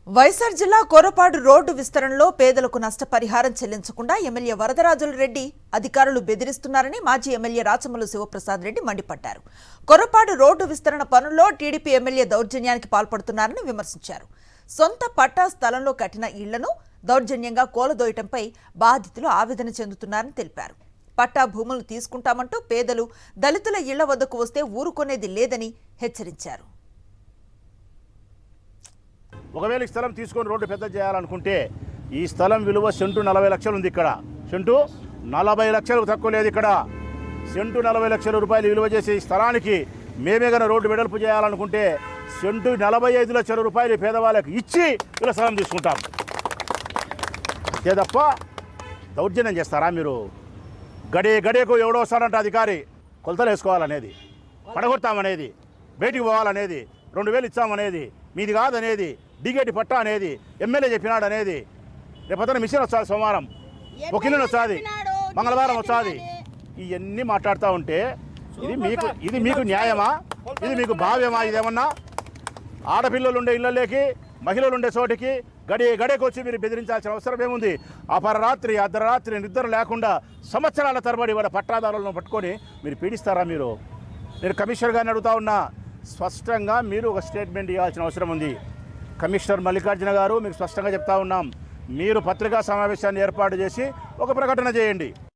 వైఎస్ఆర్ జిల్లా కోరపాడు రోడ్డు విస్తరణలో పేదలకు నష్టపరిహారం చెల్లించకుండా ఎమ్మెల్యే వరదరాజులు రెడ్డి అధికారులు బెదిరిస్తున్నారని మాజీ ఎమ్మెల్యే రాచమల్లు శివప్రసాద్ రెడ్డి మండిపడ్డారు. కోరపాడు రోడ్డు విస్తరణ పనుల్లో టీడీపీ ఎమ్మెల్యే దౌర్జన్యానికి పాల్పడుతున్నారని విమర్శించారు. సొంత పట్టా స్థలంలో కట్టిన ఇళ్లను దౌర్జన్యంగా కూలదోయటంపై బాధితులు ఆవేదన చెందుతున్నారని తెలిపారు. పట్టా భూములను తీసుకుంటామంటూ పేదలు దళితుల ఇళ్ల వద్దకు వస్తే ఊరుకునేది లేదని హెచ్చరించారు. ఒకవేళ ఈ స్థలం తీసుకొని రోడ్డు పెద్ద చేయాలనుకుంటే ఈ స్థలం విలువ సెంటు 40 లక్షలు ఉంది. ఇక్కడ సెంటు 40 లక్షలకు తక్కువ లేదు. ఇక్కడ సెంటు 40 లక్షల రూపాయలు విలువ చేసే ఈ స్థలానికి మేమే కన్నా రోడ్డు వెడల్పు చేయాలనుకుంటే సెంటు 45 లక్షల రూపాయలు పేదవాళ్ళకి ఇచ్చి ఇలా స్థలం తీసుకుంటాం. అంతే తప్ప దౌర్జన్యం చేస్తారా మీరు? గడియకు ఎవడో వస్తాడంట అధికారి, కొలతలు వేసుకోవాలనేది, పడగొడతామనేది, బయటికి పోవాలనేది, 2000 ఇచ్చామనేది, మీది కాదనేది, డిగేటి పట్టా అనేది, ఎమ్మెల్యే చెప్పినాడు అనేది, రేపొద్దున మిషన్ వచ్చాది, సోమవారం ఒక ఇల్లు వచ్చాది, మంగళవారం వచ్చాది. ఇవన్నీ మాట్లాడుతూ ఉంటే ఇది మీకు న్యాయమా? ఇది మీకు భావ్యమా? ఇదేమన్నా ఆడపిల్లలు ఉండే ఇళ్ళలోకి, మహిళలు ఉండే చోటికి గడియకు వచ్చి మీరు బెదిరించాల్సిన అవసరం ఏముంది? అపరరాత్రి అర్ధరాత్రి నిద్ర లేకుండా సంవత్సరాల తరబడి వాళ్ళ పట్టాదారులను పట్టుకొని మీరు పీడిస్తారా? నేను కమిషనర్ గారిని అడుగుతా ఉన్నా, స్పష్టంగా మీరు ఒక స్టేట్మెంట్ ఇవ్వాల్సిన అవసరం ఉంది. కమిషనర్ మల్లికార్జున గారు, మీకు స్పష్టంగా చెప్తా ఉన్నాం, మీరు పత్రికా సమావేశాన్ని ఏర్పాటు చేసి ఒక ప్రకటన చేయండి.